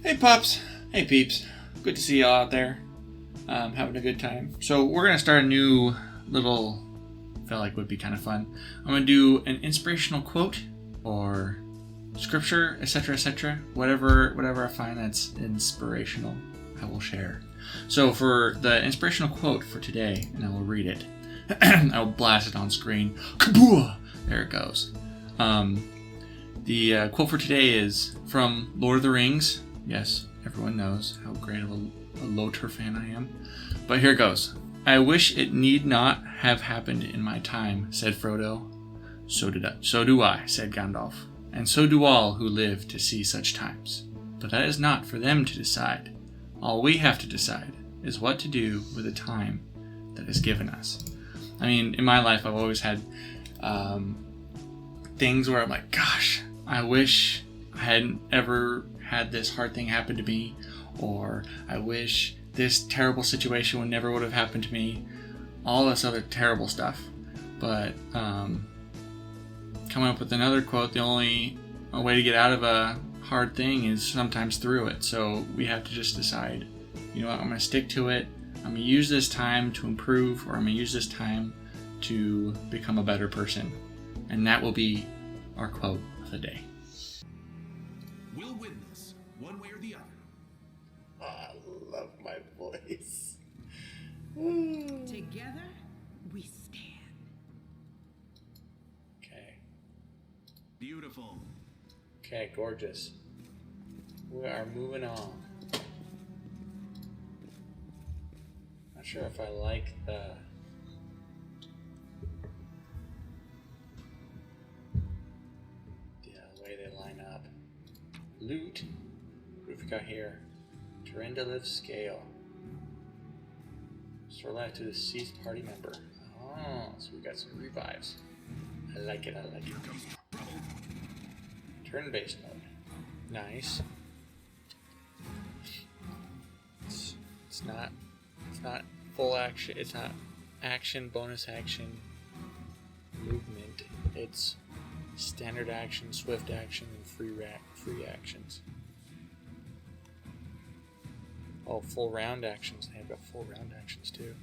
Hey pups, hey peeps, good to see y'all out there, having a good time. So we're going to start a new little, felt like would be kind of fun. I'm going to do an inspirational quote or scripture, etc., whatever I find that's inspirational, I will share. So for the inspirational quote for today, and I will read it, I will blast it on screen. Kabooah! There it goes. The quote for today is from Lord of the Rings. Yes, everyone knows how great of a WOTR fan I am. But here it goes. I wish it need not have happened in my time, said Frodo. So do I, said Gandalf. And so do all who live to see such times. But that is not for them to decide. All we have to decide is what to do with the time that is given us. I mean, in my life, I've always had things where I'm like, gosh, I wish I hadn't ever had this hard thing happen to me, or I wish this terrible situation would have happened to me, all this other terrible stuff. But coming up with another quote, the only way to get out of a hard thing is sometimes through it. So we have to just decide, you know what, I'm going to stick to it. I'm going to use this time to improve, or I'm going to use this time to become a better person. And that will be our quote of the day. We'll win this, one way or the other. Oh, I love my voice. Together, we stand. Okay. Beautiful. Okay, gorgeous. We are moving on. Not sure if I like the way they line up. Loot. What have we got here? Durendaliv scale. Restore life to the deceased party member. Oh, so we got some revives. I like it. Turn-based mode. Nice. It's not full action. It's not action, bonus action, movement. It's standard action, swift action, and free actions. Oh, full round actions. They've got full round actions too.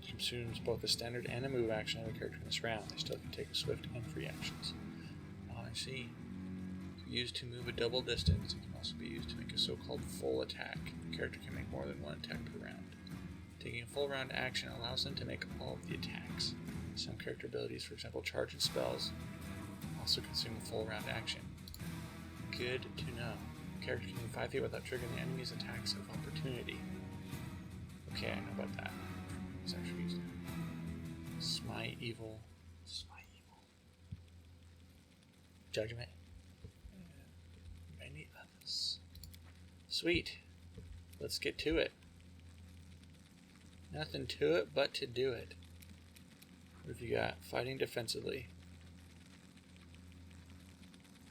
Consumes both a standard and a move action of a character in this round. They still can take a swift and free actions. Oh, I see. Used to move a double distance, it can also be used to make a so-called full attack. The character can make more than one attack per round. Taking a full round action allows them to make all of the attacks. Some character abilities, for example charge and spells, also consume a full round action. Good to know. The character can move 5 feet without triggering the enemy's attacks of opportunity. Okay, I know about that. It's actually used. Smite evil. Judgment. Many others. Sweet. Let's get to it. Nothing to it but to do it. What have you got? Fighting defensively.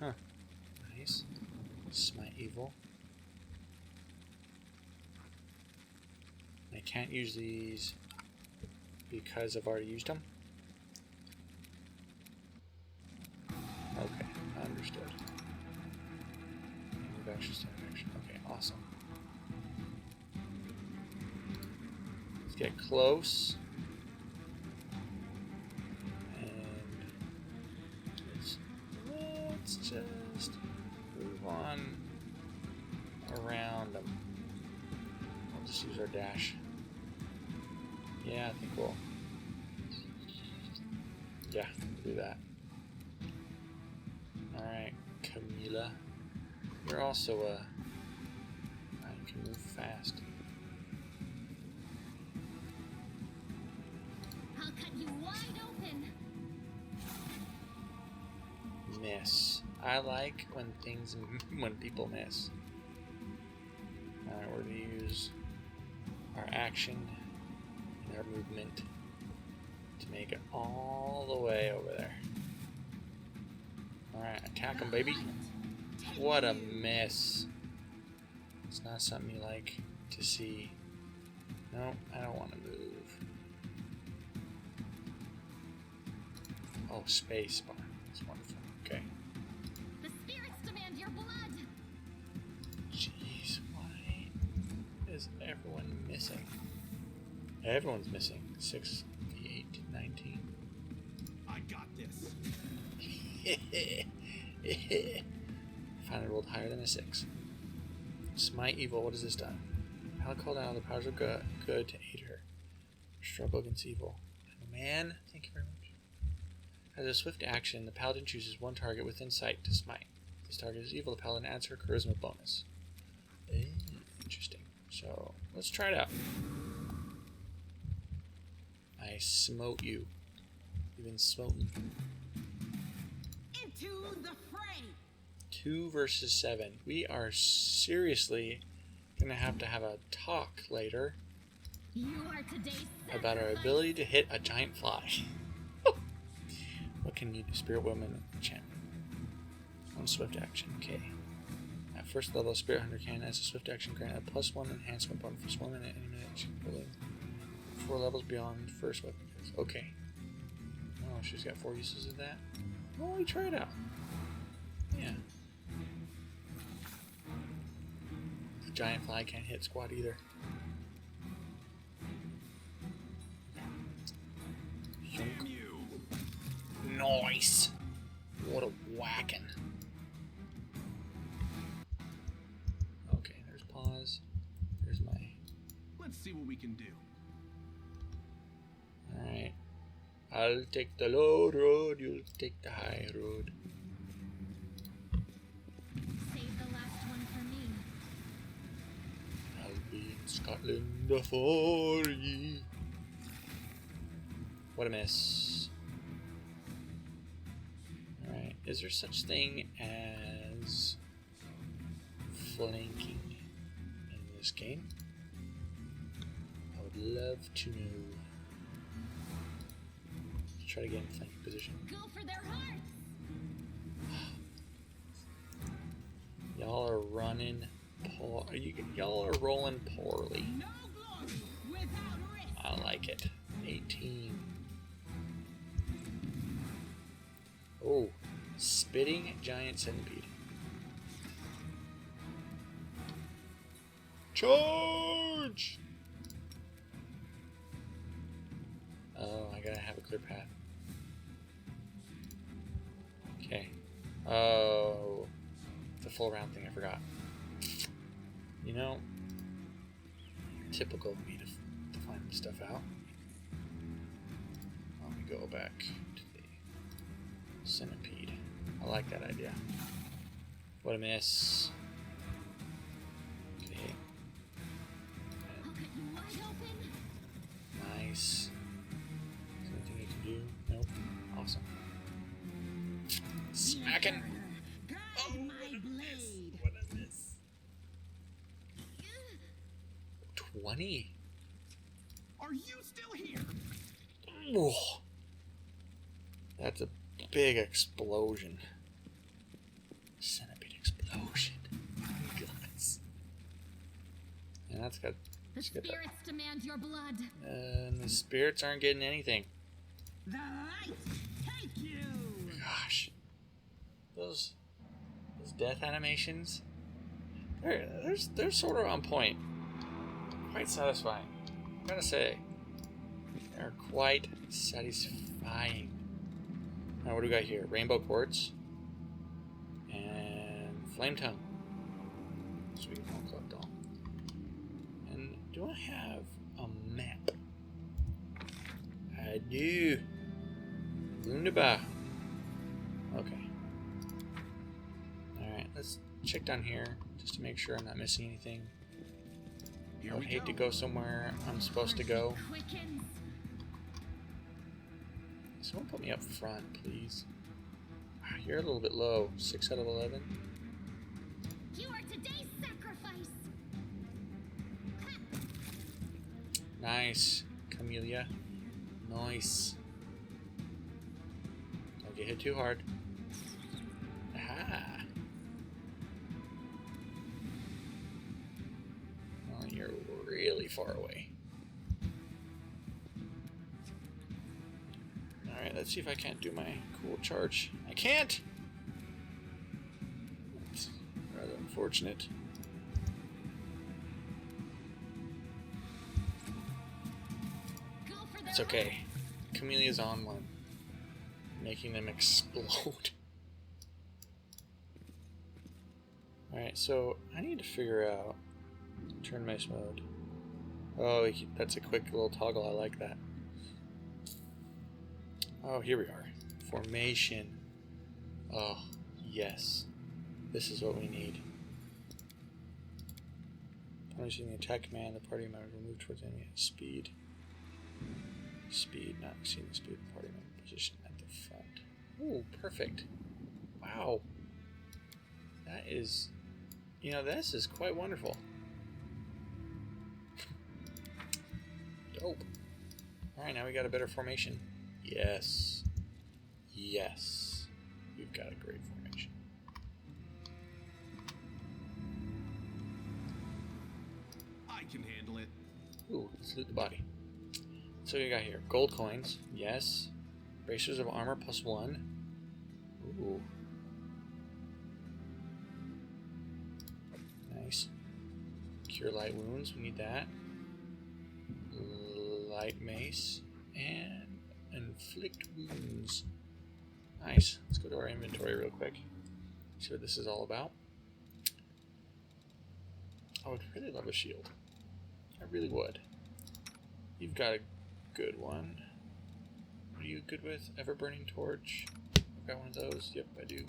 Huh. Nice. Smite evil. I can't use these because I've already used them. Okay, understood. Move action, standard action. Okay, awesome. Let's get close. Let's just move on around them. We'll just use our dash. Yeah, I think we'll do that. Alright, Camila. You're also you can move fast. I'll cut you wide open. Miss. I like when people miss. Alright, we're gonna use our action and our movement to make it all the way over there. Alright, attack them, baby. What a miss. It's not something you like to see. No, I don't want to move. Oh, space bar. That's wonderful. Okay. The spirits demand your blood. Everyone's missing. 6, 8, 19. I got this. Finally rolled higher than a 6. Smite evil. What has this done? How called out the powers of good to aid her. Struggle against evil. Oh, man, thank you very much. As a swift action, the paladin chooses one target within sight to smite. If this target is evil, the paladin adds her charisma bonus. Interesting. So let's try it out. I smote you. You've been smoten. Into the fray. 2 versus 7. We are seriously gonna have a talk later You are today's about our sacrifice. ability to hit a giant fly. What can you do? Spirit Woman enchantment. One swift action. Okay. At first level, Spirit Hunter can, as a swift action, grant a +1 enhancement bonus for swarming at any minute. She can pull in 4 levels beyond first weapon. Okay. Oh, she's got 4 uses of that. Well, we try it out. Yeah. The giant fly can't hit squad either. Damn you! Nice. What a whacking. Okay, there's pause. There's my. Let's see what we can do. Alright. I'll take the low road, you'll take the high road. Save the last one for me. I'll be in Scotland for ye. What a miss. Alright, is there such thing as flanking in this game? I would love to know. Let's try to get in flanking position. Go for their hearts. Y'all are running poor. Y'all are rolling poorly. No glory without risk. I like it. 18. Oh, spitting giant centipede. Charge! Oh, I gotta have a clear path. Okay. Oh, the full round thing I forgot. You know, typical of me to find this stuff out. Let me go back to the centipede. I like that idea. What a miss. Okay. I'll cut you wide open. Nice. Is there anything you can do? Nope. Awesome. Smacking. Guide my blade. What a miss. 20. Are you still here? Whoa. That's a big explosion. Centipede explosion. Guys. And that's got. The Let's get that. spirits demand your blood. And the spirits aren't getting anything. The light take you. Gosh. Those death animations, they're sort of on point. Quite satisfying. I'm gonna say. They're quite satisfying. Now what do we got here? Rainbow Quartz. And Flame Tongue. Sweet Home Club Doll. And do I have a map? I do. Wunderbar. Okay. Alright, let's check down here just to make sure I'm not missing anything. Here I would we hate to go somewhere I'm supposed to go. Quickens. Someone put me up front, please. You're a little bit low. 6 out of 11. You are today's sacrifice. Nice, Camellia. Nice. Don't get hit too hard. Aha. Oh, you're really far away. Alright, let's see if I can't do my cool charge. I can't! That's rather unfortunate. It's okay. Chameleon's on one. Making them explode. Alright, so I need to figure out turn mouse mode. Oh, that's a quick little toggle. I like that. Oh, here we are. Formation. Oh, yes. This is what we need. Upon using the attack command, the party member will move towards enemy at speed. Speed, not exceeding the speed of the party member. Position at the front. Ooh, perfect. Wow. That is... You know, this is quite wonderful. Dope. Alright, now we got a better formation. Yes. Yes. We've got a great formation. I can handle it. Ooh, let's loot the body. So you got here gold coins. Yes. Bracers of armor +1. Ooh. Nice. Cure light wounds. We need that. Light mace. And inflict wounds. Nice. Let's go to our inventory real quick. See what this is all about. I would really love a shield. I really would. You've got a good one. What are you good with? Ever-burning torch. I've got one of those. Yep, I do.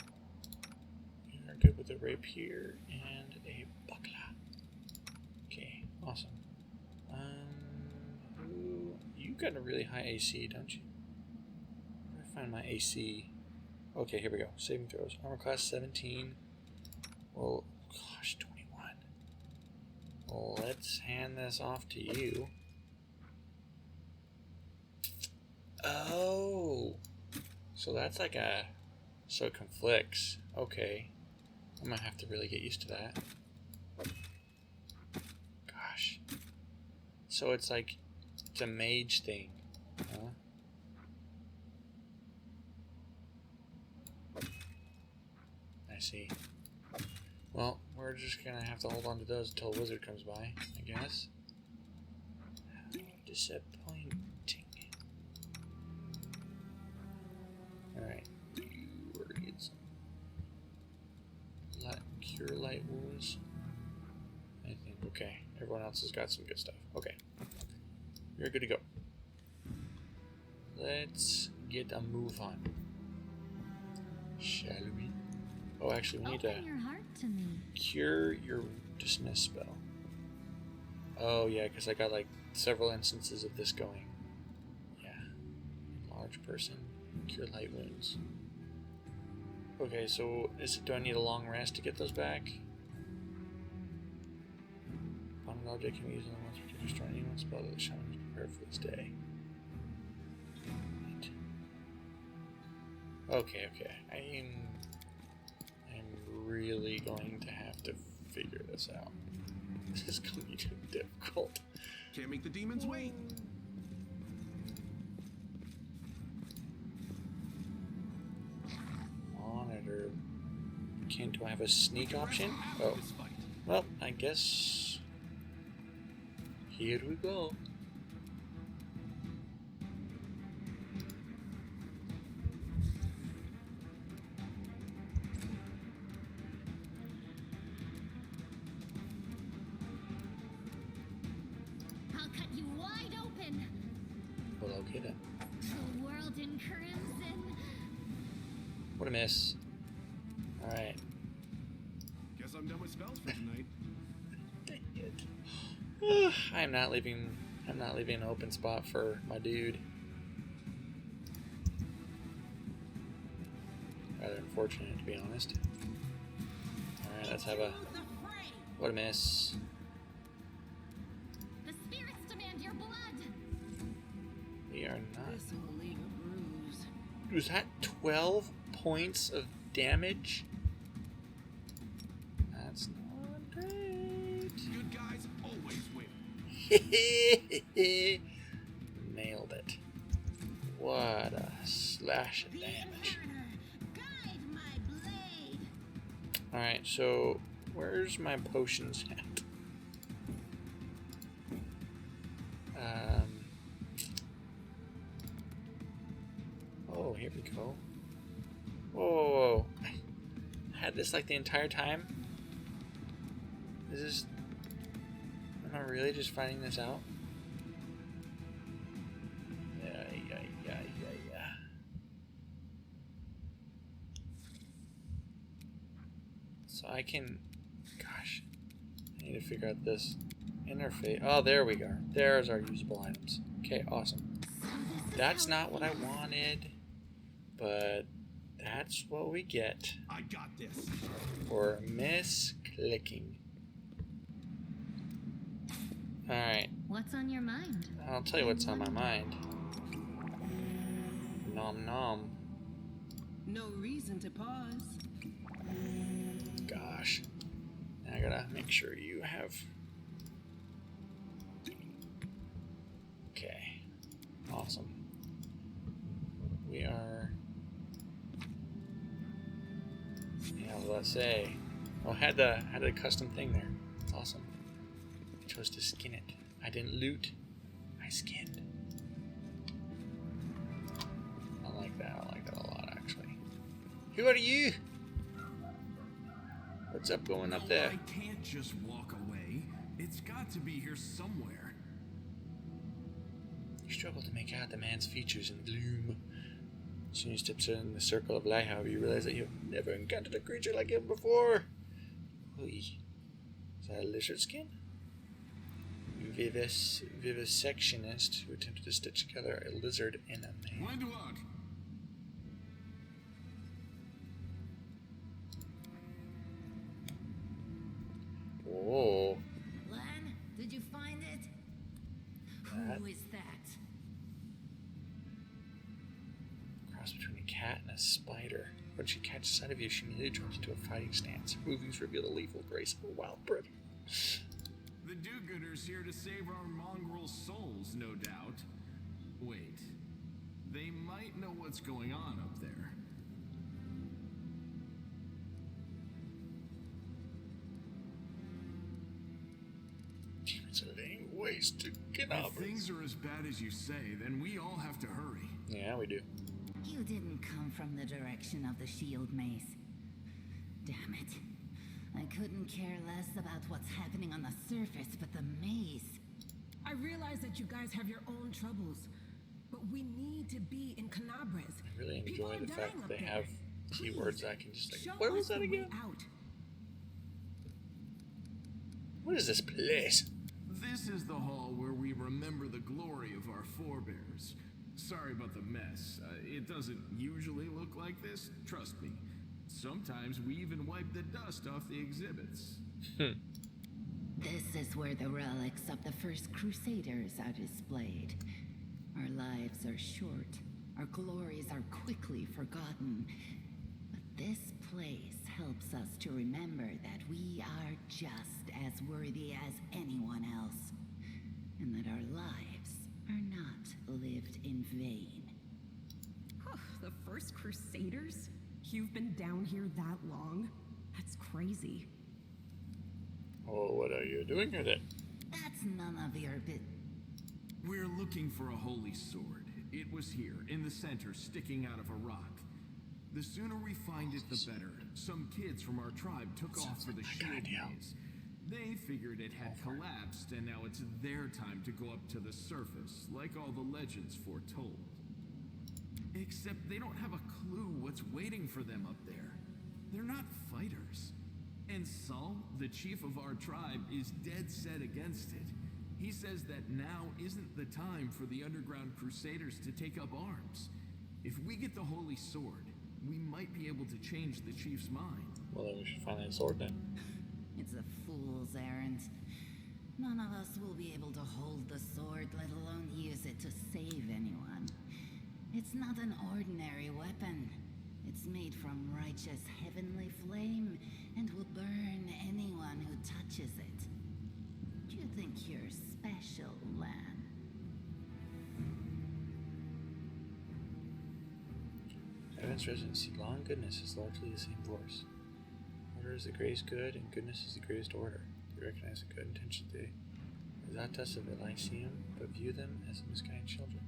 You are good with a rapier and a buckler. Okay, awesome. You got a really high AC, don't you? Where do I find my AC? Okay, here we go. Saving throws. Armor class 17. Well, gosh, 21. Well, let's hand this off to you. Oh, so that's like a... So it conflicts. Okay. I'm gonna have to really get used to that. Gosh. So it's like... It's a mage thing. Huh? I see. Well, we're just gonna have to hold on to those until a wizard comes by, I guess. How disappointing. Alright. You are get some cure light wounds. I think, okay. Everyone else has got some good stuff. Okay. You're good to go. Let's get a move on. Shall we? Oh, actually, we need to Open your heart to me. cure your dismiss spell. Oh, yeah, because I got like several instances of this going. Yeah. Large person. Cure light wounds. Okay, so do I need a long rest to get those back? Upon an object can be used on the monster to destroy any one spell that the shaman is prepared for this day. Right. Okay. I'm really going to have to figure this out. This is going to be too difficult. Can't make the demons wait. Monitor. Do I have a sneak option? Oh. Well, I guess... Here we go. I'll cut you wide open. Well, okay then. The world in crimson. What a miss. Alright. Guess I'm done with spells for tonight. Dang it. I'm not leaving an open spot for my dude. Rather unfortunate, to be honest. Alright, let's have a... What a miss. The spirits demand your blood. We are not... This will leave a bruise. Was that 12 points of damage? That's not great. Good guys always win. Nailed it. What a slash of damage. Guide my blade. Alright, so where's my potions at? Oh, here we go. Whoa, whoa, whoa. I had this like the entire time? Is this... Am I really just finding this out? Yeah. So I can... Gosh. I need to figure out this interface. Oh, there we go. There's our usable items. Okay, awesome. That's not what I wanted, but that's what we get I got this. for misclicking. Alright, What's on your mind? I'll tell you what's on my mind. Nom nom. No reason to pause. Gosh. Now I gotta make sure you have... Okay. Awesome. We are... Yeah, what did I say? Oh, had the custom thing there. Awesome. I chose to skin it. I didn't loot. I skinned. I like that. I like that a lot, actually. Who are you? What's up going up there? I can't just walk away. It's got to be here somewhere. You struggle to make out the man's features in the gloom. As soon as you step in the circle of light, however, you realize that you've never encountered a creature like him before. Oy. Is that a lizard skin? Vivisectionist who attempted to stitch together a lizard and a man. Mein Wort. Whoa. Lan, did you find it? That- Who is that? Cross between a cat and a spider. When she catches sight of you, she immediately drops into a fighting stance. Her movies reveal the lethal grace of a wild bird. The do-gooders here to save our mongrel souls, no doubt. Wait. They might know what's going on up there. Demons are laying waste to If Canaveras. things are as bad as you say, then we all have to hurry. Yeah, we do. You didn't come from the direction of the shield maze. Damn it. I couldn't care less about what's happening on the surface, but the maze. I realize that you guys have your own troubles, but we need to be in Canabres. I really People enjoy are the fact dying that they up have there. keywords Please, I can just show like, where was us that the way again? out. What is this place? This is the hall where we remember the glory of our forebears. Sorry about the mess. It doesn't usually look like this, trust me. Sometimes we even wipe the dust off the exhibits. This is where the relics of the first Crusaders are displayed. Our lives are short. Our glories are quickly forgotten. But this place helps us to remember that we are just as worthy as anyone else. And that our lives are not lived in vain. The first Crusaders? You've been down here that long? That's crazy. Oh, what are you doing with it? That's none of your bit. We're looking for a holy sword. It was here, in the center, sticking out of a rock. The sooner we find it, the better. Some kids from our tribe took off for the shield maze. They figured it had collapsed, and now it's their time to go up to the surface, like all the legends foretold. Except they don't have a clue what's waiting for them up there. They're not fighters. And Saul, the chief of our tribe, is dead set against it. He says that now isn't the time for the underground crusaders to take up arms. If we get the holy sword, we might be able to change the chief's mind. Well, then we should find that sword then. It's a fool's errand. None of us will be able to hold the sword, let alone use it to save anyone. It's not an ordinary weapon. It's made from righteous heavenly flame and will burn anyone who touches it. Do you think you're special, Lan? Heaven's residency, law and goodness is largely the same force. Order is the greatest good, and goodness is the greatest order. They recognize the good intentions they exalt of Elysium, but view them as misguided children.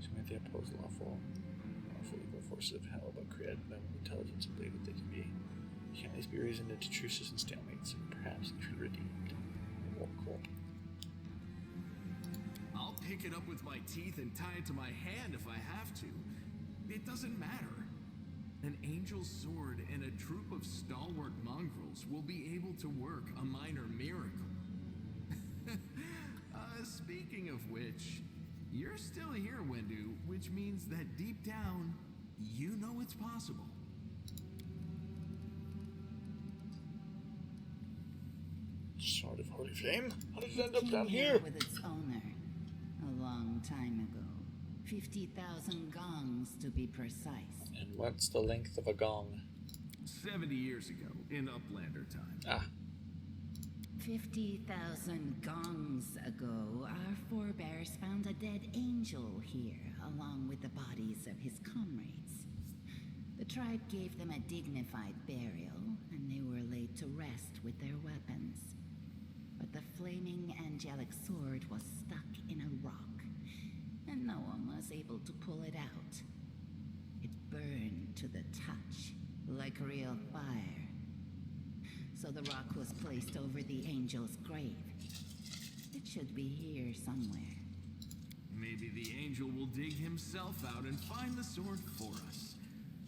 So they oppose lawful powerful evil forces of hell, but created them with intelligence and believe that they can at least be reasoned into truces and stalemates, and perhaps even redeemed. Oh, cool. I'll pick it up with my teeth and tie it to my hand if I have to. It doesn't matter. An angel's sword and a troop of stalwart mongrels will be able to work a minor miracle. Speaking of which, you're still here, Wendu, which means that deep down, you know it's possible. Sword of Holy Flame? How did it end It up came down here? with its owner a long time ago. 50,000 gongs to be precise. And what's the length of a gong? 70 years ago, in Uplander time. Ah, 50,000 gongs ago, our forebears found a dead angel here, along with the bodies of his comrades. The tribe gave them a dignified burial, and they were laid to rest with their weapons. But the flaming angelic sword was stuck in a rock, and no one was able to pull it out. It burned to the touch, like real fire. So the rock was placed over the angel's grave. It should be here somewhere. Maybe the angel will dig himself out and find the sword for us.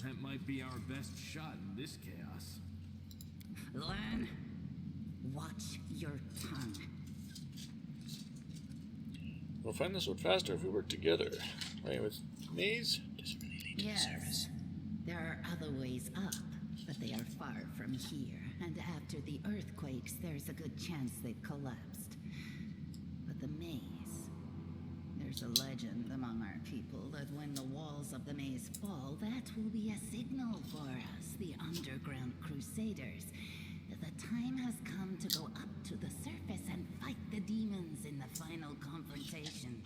That might be our best shot in this chaos. Lan, watch your tongue. we'll find the sword faster if we work together. Wait, with maze? Does it really lead to the Yes, surface? there are other ways up, but they are far from here. And after the earthquakes, there's a good chance they've collapsed. But the maze... There's a legend among our people that when the walls of the maze fall, that will be a signal for us, the underground crusaders, that the time has come to go up to the surface and fight the demons in the final confrontation.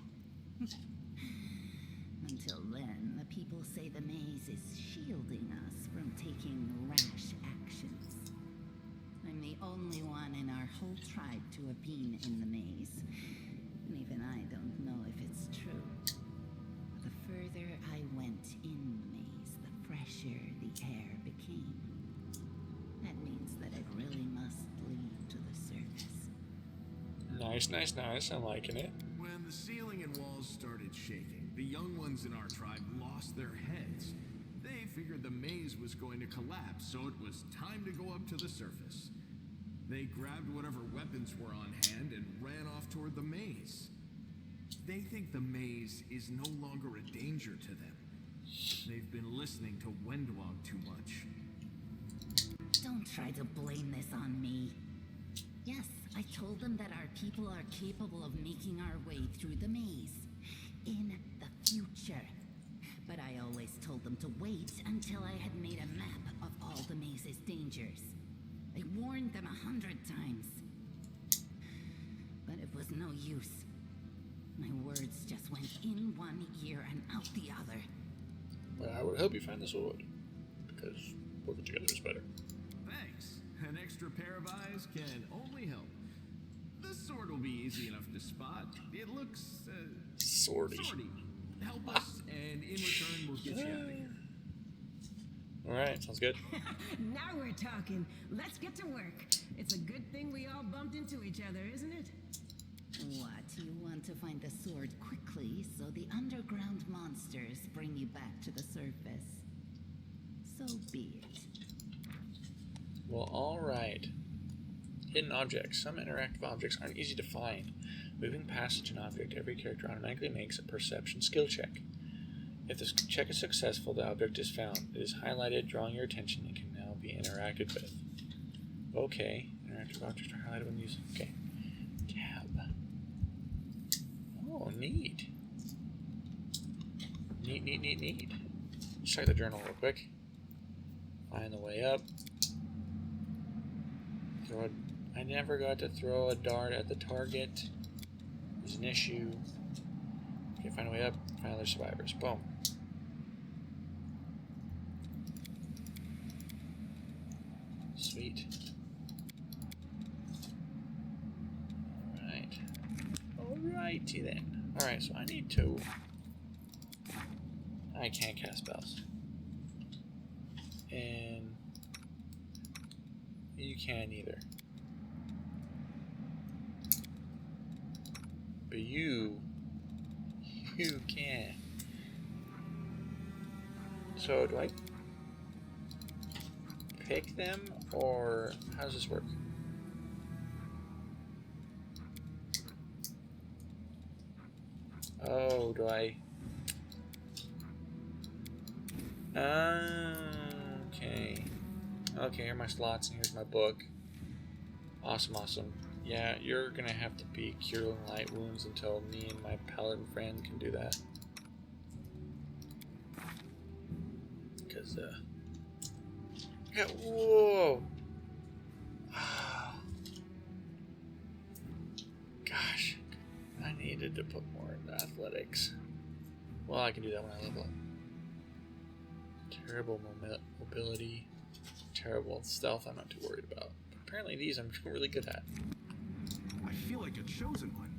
Until then, the people say the maze is shielding us from taking rash actions. I'm the only one in our whole tribe to have been in the maze. And even I don't know if it's true. The further I went in the maze, the fresher the air became. That means that it really must lead to the surface. Nice, nice, nice. I'm liking it. When the ceiling and walls started shaking, the young ones in our tribe lost their heads. They figured the maze was going to collapse, so it was time to go up to the surface. They grabbed whatever weapons were on hand and ran off toward the maze. They think the maze is no longer a danger to them. They've been listening to Wendwog too much. Don't try to blame this on me. Yes, I told them that our people are capable of making our way through the maze. In the future. But I always told them to wait until I had made a map of all the maze's dangers. I warned them 100 times. But it was no use. My words just went in one ear and out the other. Well, I would help you find the sword, because working together is better. Thanks. An extra pair of eyes can only help. The sword will be easy enough to spot. It looks, Swordy. Help us, and in return, we'll get you out of here. Alright, sounds good. Now we're talking. Let's get to work. It's a good thing we all bumped into each other, isn't it? What? You want to find the sword quickly so the underground monsters bring you back to the surface. So be it. Well, alright. Hidden objects. Some interactive objects aren't easy to find. Moving past such an object, every character automatically makes a perception skill check. If this check is successful, the object is found. It is highlighted, drawing your attention, and can now be interacted with. Okay. Interactive objects are highlighted when using... Okay. Tab. Oh, neat. Neat. Let's check the journal real quick. Find the way up. I never got to throw a dart at the target. There's an issue. Okay, find a way up. Find other survivors. Boom. Sweet. Alright. Alrighty then. Alright, so I need to I can't cast spells. And you can't either. But you can. So do I pick them, or how does this work? Oh, do I? Okay. Okay, here are my slots, and here's my book. Awesome, awesome. Yeah, you're gonna have to be curing light wounds until me and my paladin friend can do that. Because, yeah, whoa! Gosh, I needed to put more into athletics. Well, I can do that when I level up. Terrible mobility, terrible stealth I'm not too worried about. But apparently these I'm really good at. I feel like a chosen one.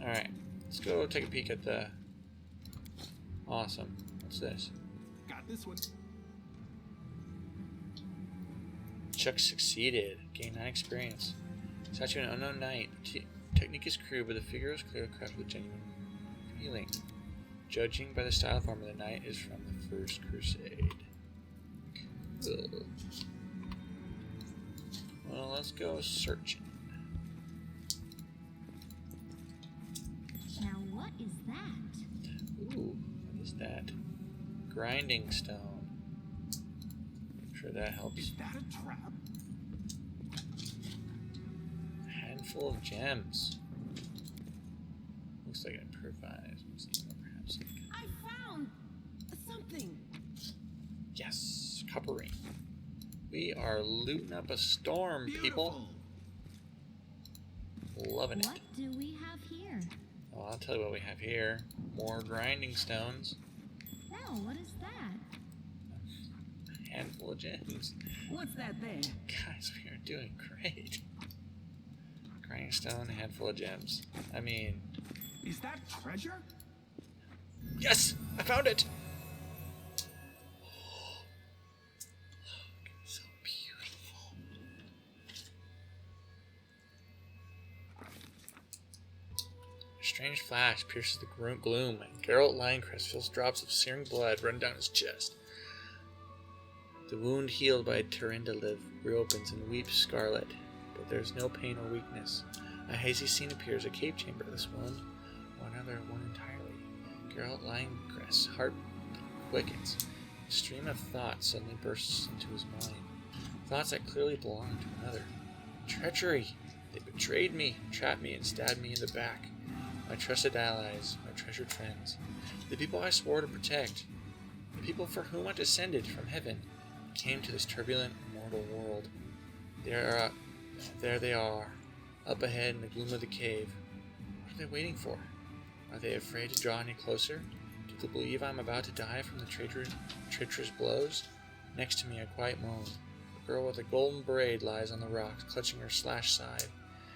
Alright, let's go take a peek at the... Awesome. What's this? Got this one. Chuck succeeded. Gain 9 experience. Statue an unknown knight. Technique is crude, but the figure is clearly crafted with genuine feeling. Judging by the style form of the knight is from the First Crusade. Cool. Well, let's go searching. Now what is that? Ooh, what is that? Grinding stone. I'm sure that helps. Is that a trap? A handful of gems. Looks like an improvised museum, perhaps. I found something. Yes, copper ring. We are looting up a storm, people. Loving it. What do we have here? Oh, I'll tell you what we have here. More grinding stones. No, what is that? A handful of gems. What's that there? Guys, we are doing great. Grinding stone, a handful of gems. I mean... Is that treasure? Yes! I found it! So beautiful. A strange flash pierces the gloom, and Geralt Lioncrest feels drops of searing blood run down his chest. The wound healed by Terendeliv reopens and weeps scarlet, but there's no pain or weakness. A hazy scene appears, a cave chamber, this one, or another one entirely. Geralt Lioncrest's heart quickens. A stream of thoughts suddenly bursts into his mind. Thoughts that clearly belong to another. Treachery! They betrayed me, trapped me, and stabbed me in the back. My trusted allies, my treasured friends. The people I swore to protect. The people for whom I descended from heaven came to this turbulent, immortal world. There they are, up ahead in the gloom of the cave. What are they waiting for? Are they afraid to draw any closer? Do they believe I'm about to die from the treacherous blows? Next to me, a quiet moan. A girl with a golden braid lies on the rocks, clutching her slashed side.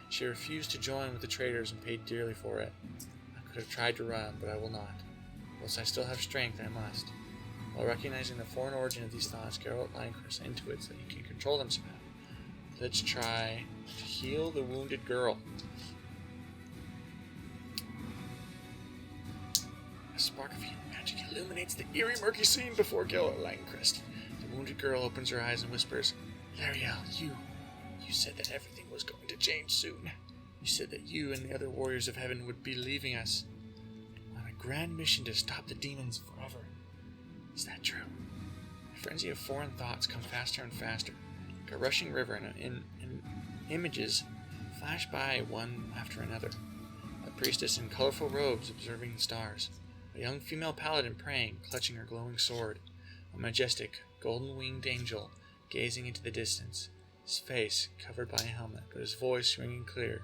She refused to join with the traitors and paid dearly for it. I could have tried to run, but I will not. Whilst I still have strength, I must. While recognizing the foreign origin of these thoughts, Geralt Lioncrest intuits that he can control them somehow. Let's try to heal the wounded girl. A spark of healing magic illuminates the eerie, murky scene before Geralt Lioncrest. The wounded girl opens her eyes and whispers, Lariel, you said that everything was going to change soon. You said that you and the other warriors of heaven would be leaving us on a grand mission to stop the demons forever. Is that true? A frenzy of foreign thoughts come faster and faster, like a rushing river, and images flash by one after another. A priestess in colorful robes observing the stars. A young female paladin praying, clutching her glowing sword. A majestic, golden-winged angel gazing into the distance, his face covered by a helmet, but his voice ringing clear.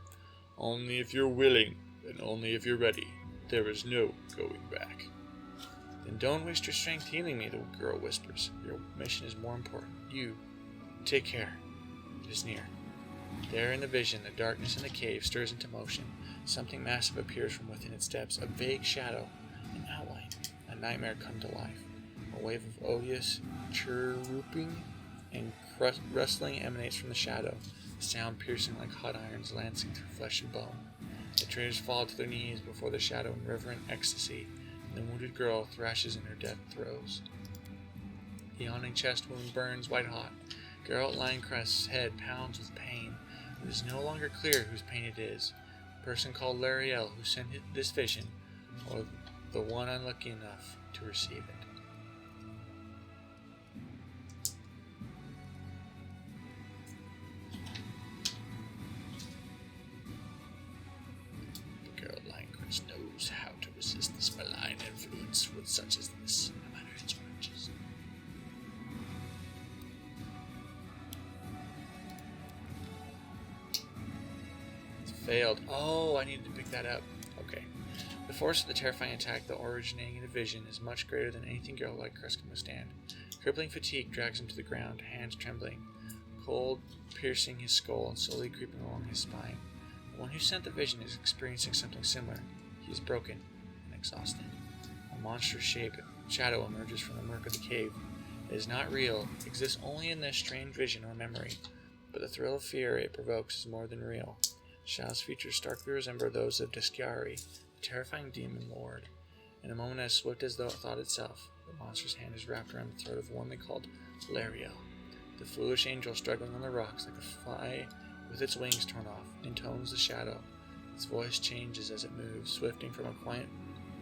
Only if you're willing, and only if you're ready. There is no going back. Then don't waste your strength healing me, the girl whispers. Your mission is more important. You, take care. It is near. There in the vision, the darkness in the cave stirs into motion. Something massive appears from within its depths, a vague shadow, an outline. a nightmare come to life. A wave of odious chirruping and rustling emanates from the shadow, the sound piercing like hot irons lancing through flesh and bone. The traders fall to their knees before the shadow in reverent ecstasy, and the wounded girl thrashes in her death throes. The yawning chest wound burns white hot. Geralt Lioncrest's head pounds with pain. It is no longer clear whose pain it is. The person called Lariel who sent this vision, or the one unlucky enough to receive it. Geralt Lioncrest knows how to resist this malign influence with such as this, no matter its origins. Failed. Oh, I needed to pick that up. Okay. The force of the terrifying attack, though originating in a vision, is much greater than anything Geralt Lioncrest can withstand. Crippling fatigue drags him to the ground, hands trembling, cold piercing his skull and slowly creeping along his spine. The one who sent the vision is experiencing something similar. He is broken and exhausted. A monstrous shadow emerges from the murk of the cave. It is not real, exists only in this strange vision or memory, but the thrill of fear it provokes is more than real. Shadow's features starkly resemble those of Deschiari, the terrifying demon lord. In a moment as swift as thought itself, the monster's hand is wrapped around the throat of one they called Lariel. The foolish angel struggling on the rocks like a fly with its wings torn off, intones the shadow. Its voice changes as it moves, swifting from a quiet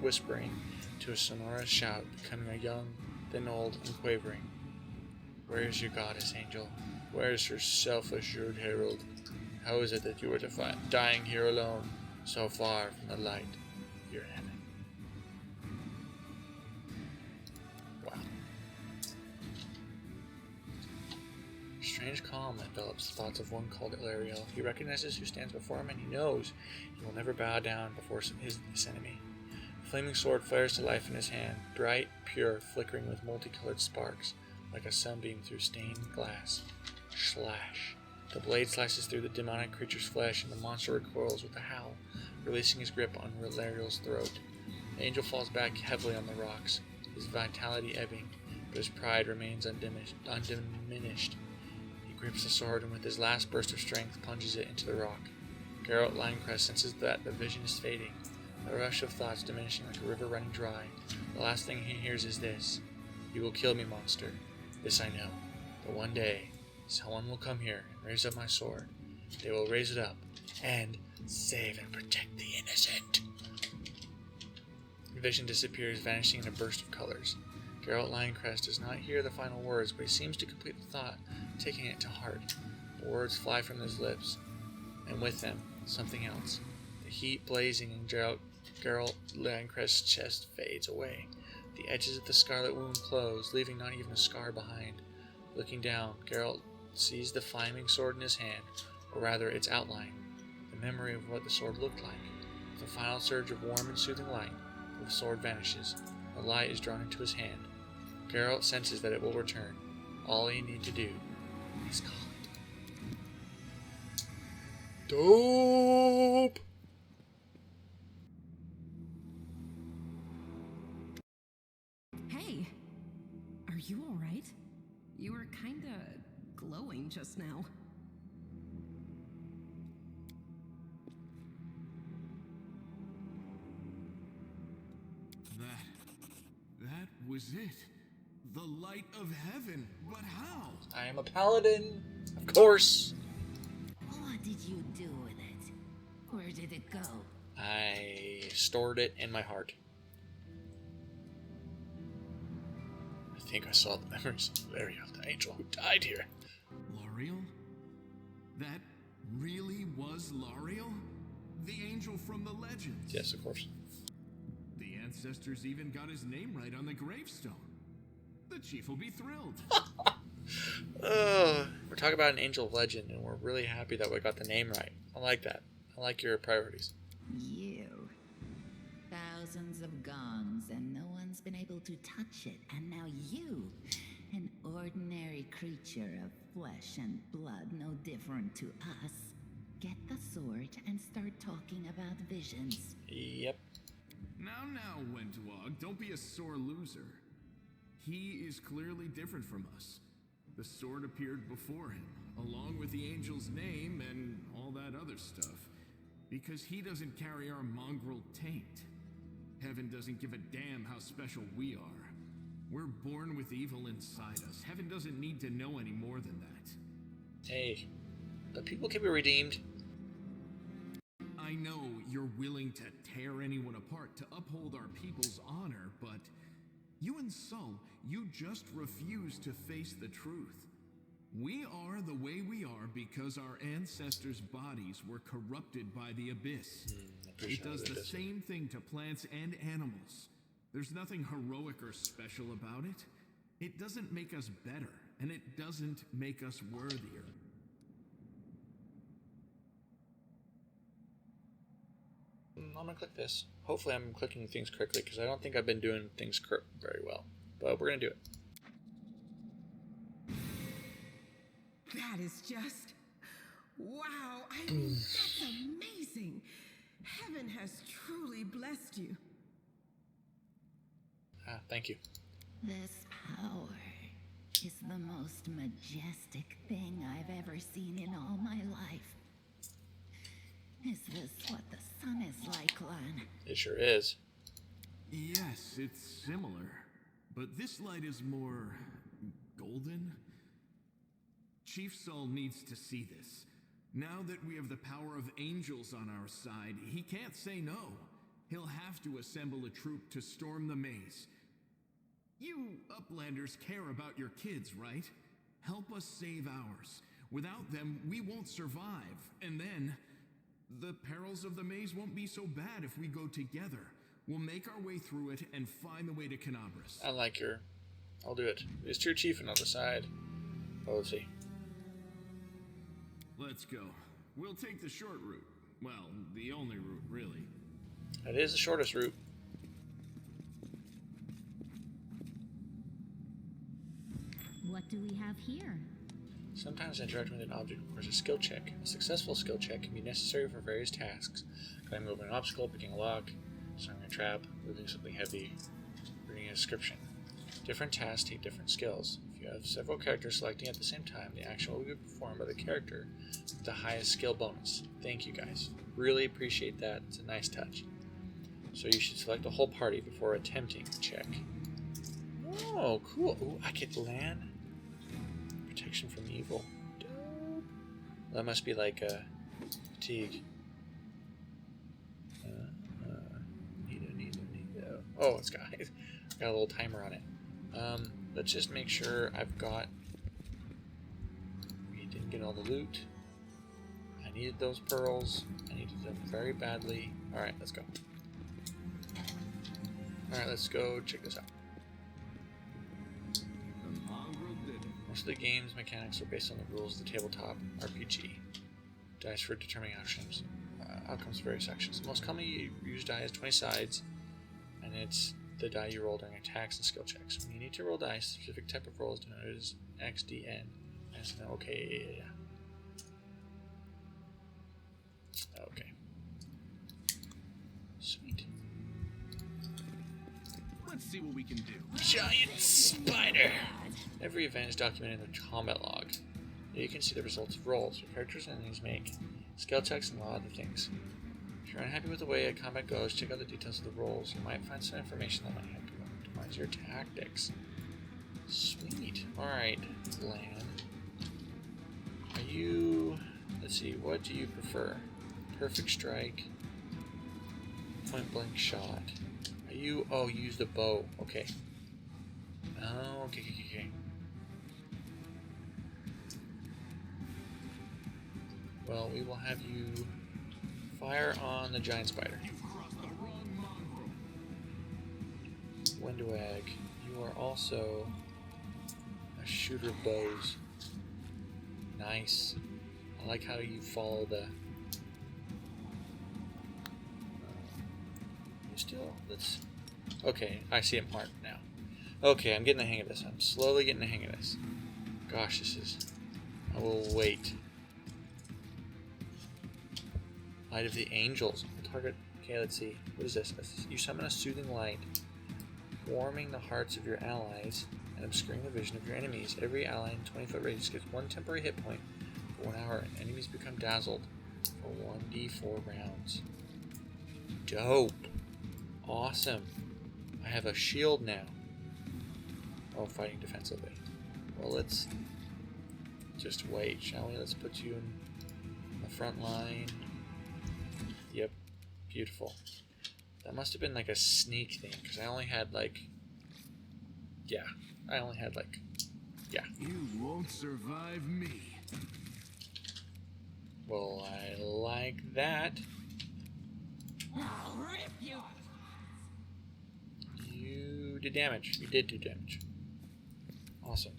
whispering to a sonorous shout, becoming a young, then old, and quavering. Where is your goddess, angel? Where is her self-assured herald? How is it that you are dying here alone, so far from the light of your heaven? Wow. A strange calm envelops the thoughts of one called Lariel. He recognizes who stands before him, and he knows he will never bow down before this enemy. The flaming sword flares to life in his hand, bright, pure, flickering with multicolored sparks, like a sunbeam through stained glass. Slash. The blade slices through the demonic creature's flesh, and the monster recoils with a howl, releasing his grip on Lariel's throat. The angel falls back heavily on the rocks, his vitality ebbing, but his pride remains undiminished. He grips the sword, and with his last burst of strength, plunges it into the rock. Geralt Lioncrest senses that the vision is fading, a rush of thoughts diminishing like a river running dry. The last thing he hears is this: "You will kill me, monster. This I know. But one day, someone will come here and raise up my sword. They will raise it up and save and protect the innocent." The vision disappears, vanishing in a burst of colors. Geralt Lioncrest does not hear the final words, but he seems to complete the thought, taking it to heart. The words fly from his lips, and with them, something else. The heat blazing in Geralt Lioncrest's chest fades away. The edges of the scarlet wound close, leaving not even a scar behind. Looking down, Geralt sees the flaming sword in his hand, or rather its outline, the memory of what the sword looked like. With a final surge of warm and soothing light, the sword vanishes. The light is drawn into his hand. Geralt senses that it will return. All he needs to do is call it. Dope! Hey, are you alright? You were kinda glowing just now. That was it. The light of heaven. But how? I am a paladin, of course. What did you do with it? Where did it go? I stored it in my heart. I think I saw the memories of Lariel, the angel who died here. Lariel? That really was Lariel? The angel from the legends? Yes, of course. The ancestors even got his name right on the gravestone. The chief will be thrilled. We're talking about an angel of legend, and we're really happy that we got the name right. I like that. I like your priorities. You. Thousands have gone, and no one's been able to touch it. And now you, an ordinary creature of flesh and blood, no different to us, get the sword and start talking about visions. Yep. Now, Wentwog, don't be a sore loser. He is clearly different from us. The sword appeared before him, along with the angel's name and all that other stuff, because he doesn't carry our mongrel taint. Heaven doesn't give a damn how special we are. We're born with evil inside us. Heaven doesn't need to know any more than that. Hey, but people can be redeemed. I know you're willing to tear anyone apart to uphold our people's honor, but you and Sol, you just refuse to face the truth. We are the way we are because our ancestors' bodies were corrupted by the abyss. It does the same thing to plants and animals. There's nothing heroic or special about it. It doesn't make us better, and it doesn't make us worthier. I'm gonna click this. Hopefully I'm clicking things correctly, because I don't think I've been doing things very well. But we're gonna do it. That is just... wow, I mean, that's amazing. Heaven has truly blessed you. Thank you. This power is the most majestic thing I've ever seen in all my life. Is this what the sun is like, Lan? It sure is. Yes, it's similar, but this light is more golden. Chief Sol needs to see this. Now that we have the power of angels on our side, he can't say no. He'll have to assemble a troop to storm the maze. You Uplanders care about your kids, right? Help us save ours. Without them, we won't survive. And then, the perils of the maze won't be so bad if we go together. We'll make our way through it and find the way to Canabras. I like her. I'll do it. There's two chieftain on the side. Oh, let's see. Let's go. We'll take the short route. Well, the only route, really. That is the shortest route. What do we have here? Sometimes interacting with an object requires a skill check. A successful skill check can be necessary for various tasks. Climbing over an obstacle, picking a lock, starting a trap, moving something heavy, reading a description. Different tasks take different skills. If you have several characters selecting at the same time, the action will be performed by the character with the highest skill bonus. Thank you guys. Really appreciate that. It's a nice touch. So you should select the whole party before attempting the check. Oh, cool. Ooh, I get land. Protection from evil. Dope. That must be like a fatigue. Neato. Oh, it's got a little timer on it. Let's just make sure I've got... We didn't get all the loot. I needed those pearls. I needed them very badly. Alright, let's go. Alright, let's go check this out. Most of the game's mechanics are based on the rules of the tabletop RPG. Dice for determining outcomes for various actions. The most commonly used die has 20 sides, and it's the die you roll during attacks and skill checks. When you need to roll dice, a specific type of roll is denoted as XDN. Okay, Okay. Sweet. Let's see what we can do. Giant spider! Every event is documented in the combat log. Here you can see the results of rolls your characters and enemies make, skill checks, and a lot of other things. If you're unhappy with the way a combat goes, check out the details of the rolls. You might find some information that might help you optimize your tactics. Sweet. Alright, Lan. Are you... Let's see, what do you prefer? Perfect strike. Point blank shot. Are you... Oh, you use the bow. Okay. Oh, okay. Well, we will have you fire on the giant spider. Windwag, you are also a shooter of bows. Nice. I like how you follow the... Let's... Okay, I see him marked now. Okay, I'm getting the hang of this. I'm slowly getting the hang of this. Gosh, this is... I will wait. Light of the Angels. Target Okay, let's see. What is this? You summon a soothing light, warming the hearts of your allies and obscuring the vision of your enemies. Every ally in 20-foot radius gets 1 temporary hit point for 1 hour, and enemies become dazzled for 1d4 rounds. Dope. Awesome. I have a shield now. Oh, fighting defensively. Well, let's just wait, shall we? Let's put you in the front line. Yep. Beautiful. That must have been like a sneak thing, because I only had like... Yeah. I only had like... Yeah. You won't survive me. Well, I like that. I'll rip you. You did damage. You did do damage. Awesome.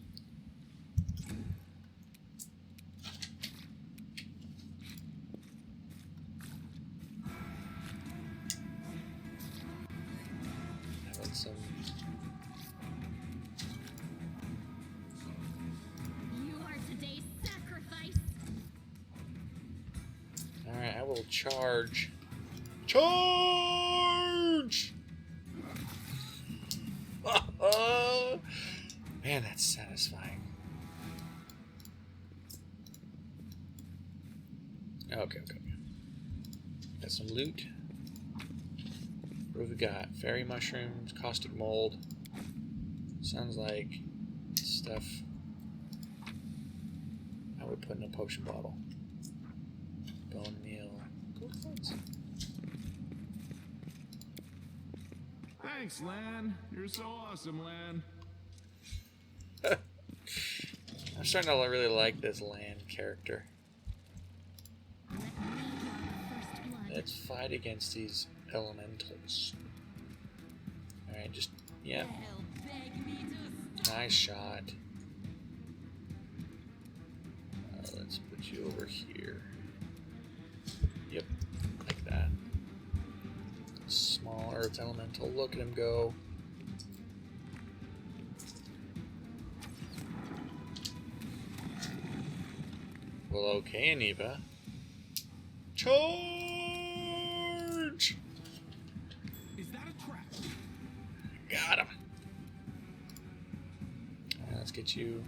Having some... You are today's sacrifice. Alright, I will charge. Charge! Man, that's satisfying. Okay. Got some loot. What have we got? Fairy mushrooms, caustic mold. Sounds like stuff I would put in a potion bottle. Bone meal. Cool things. Thanks, Lan. You're so awesome, Lan. I'm starting to really like this land character. Let me draw the first blood. Let's fight against these elementals. Alright, just... Yep. They'll beg me to Nice shot. Let's put you over here. Yep, like that. Small earth elemental. Look at him go. Well, okay, Aniva. Charge! Is that a trap? Got him. Alright, let's get you.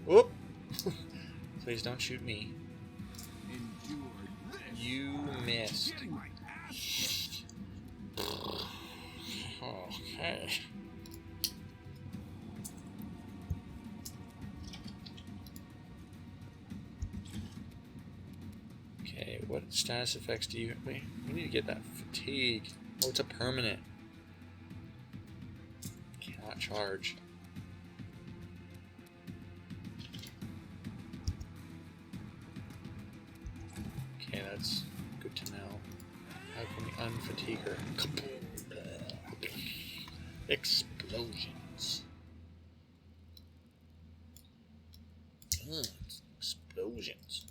Whoop! Please don't shoot me. Endure this. You missed. Getting my ass kicked. Okay. Okay, what status effects do you... Wait, we need to get that fatigue. Oh, it's a permanent. Cannot charge. Okay, that's good to know. How can we unfatigue her? Explosions. Explosions.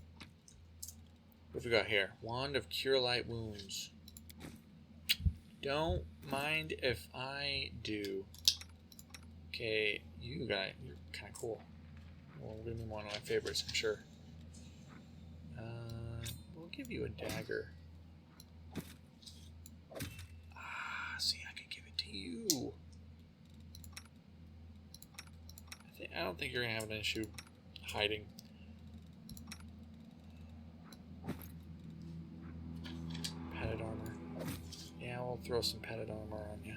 What have we got here? Wand of Cure Light Wounds. Don't mind if I do. Okay, you guys, you're kind of cool. Well, gonna be one of my favorites, I'm sure. We'll give you a dagger. See, I could give it to you. I don't think you're gonna have an issue hiding. Padded armor. Yeah, we'll throw some padded armor on you.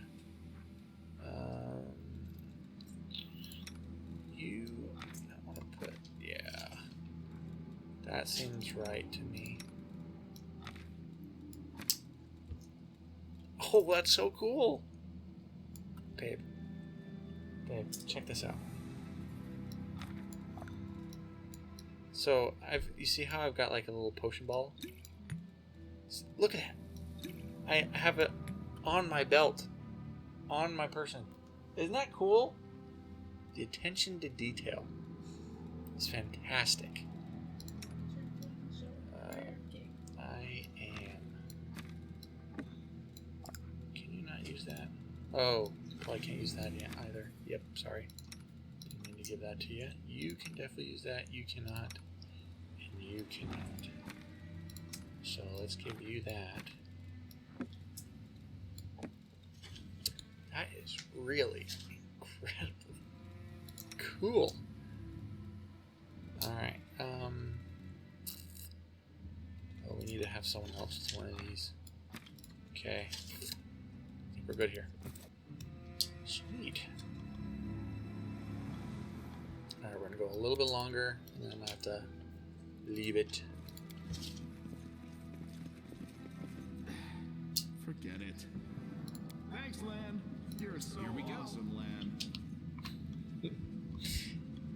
You I want to put, yeah. That seems right to me. Oh, that's so cool. Babe, check this out. So you see how I've got like a little potion ball? Look at that. I have it on my belt, on my person. Isn't that cool? The attention to detail is fantastic. I am. Can you not use that? Oh, probably can't use that yet either. Yep, sorry. Didn't mean to give that to you. You can definitely use that. You cannot. And you cannot. So let's give you that. is really incredibly cool. Alright, oh, we need to have someone else with one of these. Okay. I think we're good here. Sweet. Alright, we're gonna go a little bit longer, and then I'm gonna have to leave it. Forget it. Thanks, Lan. You're so awesome, Lan.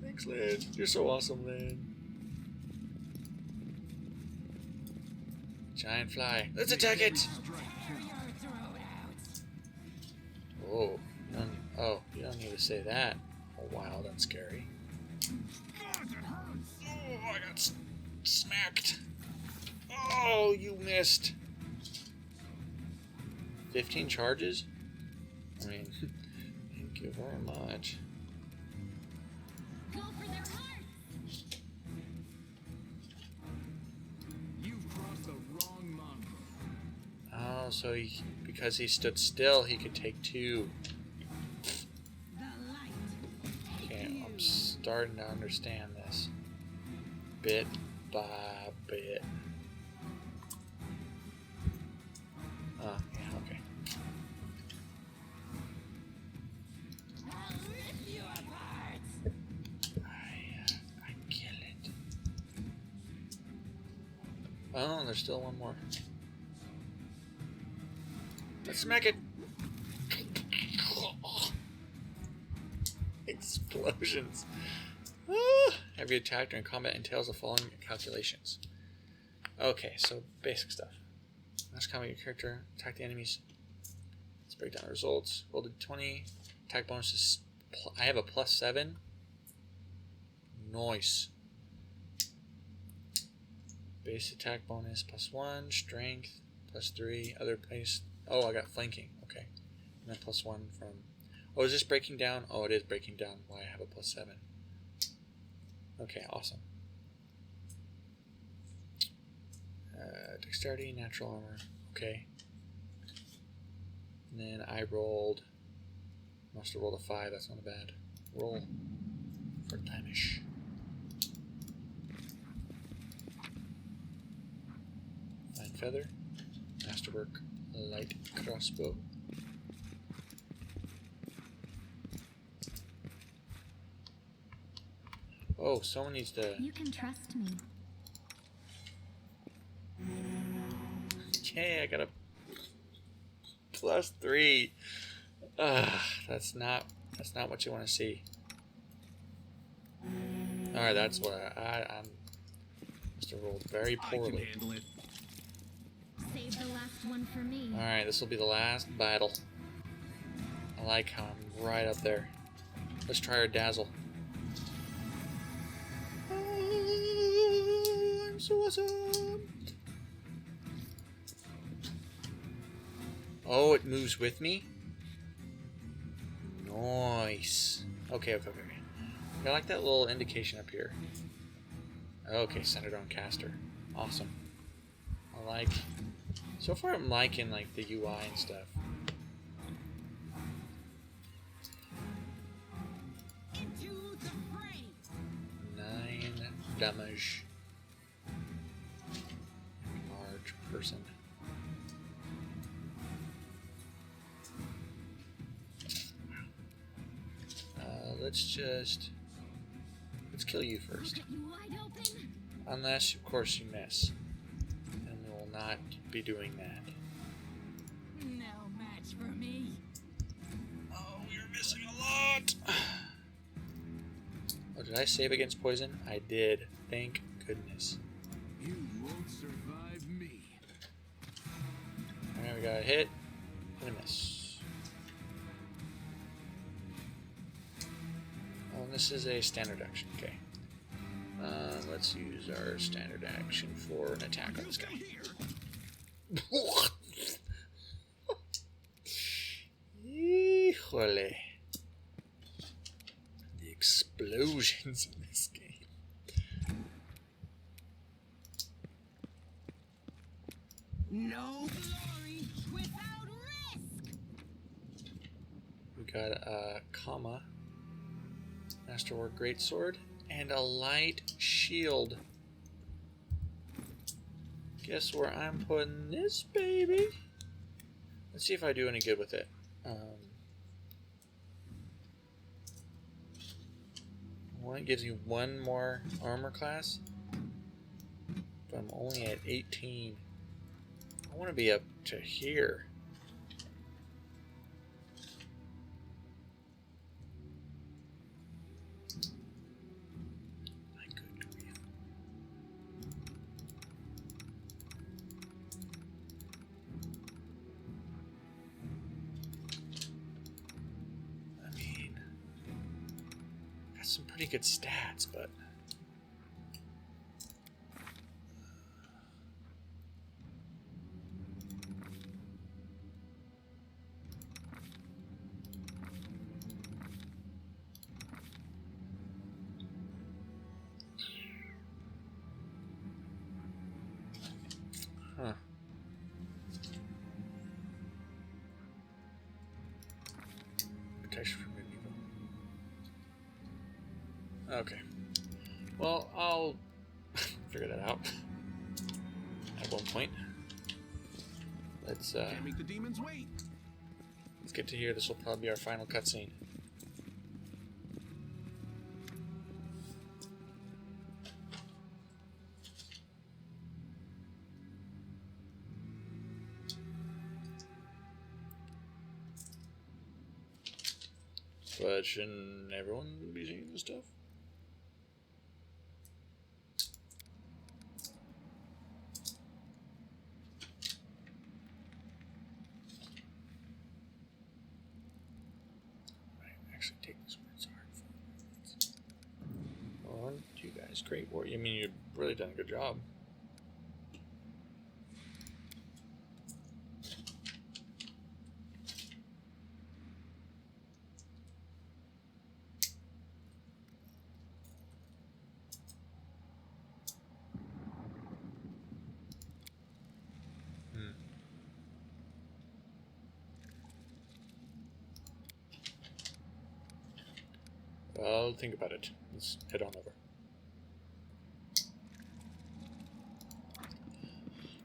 Thanks, Lan. You're so awesome, Lan. Giant fly. Let's attack it! Oh, you don't need to say that. Oh, wow, that's scary. Oh, I got smacked. Oh, you missed. 15 charges? I mean, thank you very much. Go for their hearts! You've crossed the wrong mongrel. Oh, so because he stood still, he could take 2. The light. Okay, I'm starting to understand this. Bit by bit. Yeah, okay. I'll rip you apart! I kill it. Oh, there's still one more. Let's smack it. Explosions. Every attack during combat entails the following calculations. Okay, so basic stuff. Last combat your character, attack the enemies. Let's break down the results. Rolled a 20. Attack bonus is. I have a +7. Nice. Base attack bonus +1. Strength +3. Other place. Oh, I got flanking. Okay. And then +1 from. Oh, is this breaking down? Oh, it is breaking down why I have a +7. Okay, awesome. Dexterity, natural armor. Okay. And then I rolled. Must have rolled a 5. That's not a bad roll for damage. Fine feather. Masterwork. Light crossbow. Oh, someone needs to. You can trust me. Okay, I got a +3. That's not what you want to see. All right, that's what I must have rolled very I can poorly. handle it. Save the last one for me. All right, this will be the last battle. I like how I'm right up there. Let's try our dazzle. Oh, I'm so awesome. Oh, it moves with me? Nice. Okay. I like that little indication up here. Okay, centered on caster. Awesome. I like... So far I'm liking like the UI and stuff. Into the fray! 9 damage. Large person. Let's kill you first. I'll get you wide open. Unless, of course, you miss. And we will not be doing that. No match for me. Oh, we're missing a lot! Oh, did I save against poison? I did. Thank goodness. You won't survive me. Alright, we got a hit and a miss. Oh, and this is a standard action. Okay. Let's use our standard action for an attack on this guy. Híjole. The explosions in this game. No. Glory without risk. Who we got a comma, masterwork greatsword, and a light shield. Guess where I'm putting this baby? Let's see if I do any good with it. One gives you one more armor class, but I'm only at 18. I want to be up to here. My good grief. I mean, got some pretty good stats, but huh. Protection from medieval. Okay. Well, I'll figure that out at one point. Let's Can't make the demons wait. let's get to here. This will probably be our final cutscene. But shouldn't everyone be seeing this stuff? Right, actually take this word hard. Well, aren't you guys great warriors? I mean, you've really done a good job. Well, think about it. Let's head on over.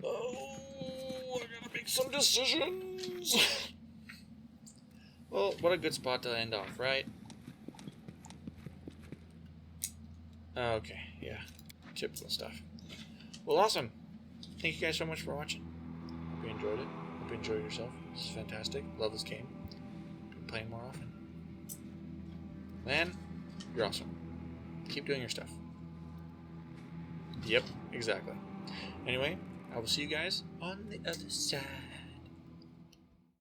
Oh, I gotta make some decisions. Well, what a good spot to end off, right? Okay, yeah. Typical stuff. Well, awesome. Thank you guys so much for watching. Hope you enjoyed it. Hope you enjoyed yourself. This is fantastic. Love this game. Been playing more often. Man, you're awesome. Keep doing your stuff. Yep, exactly. Anyway, I will see you guys on the other side.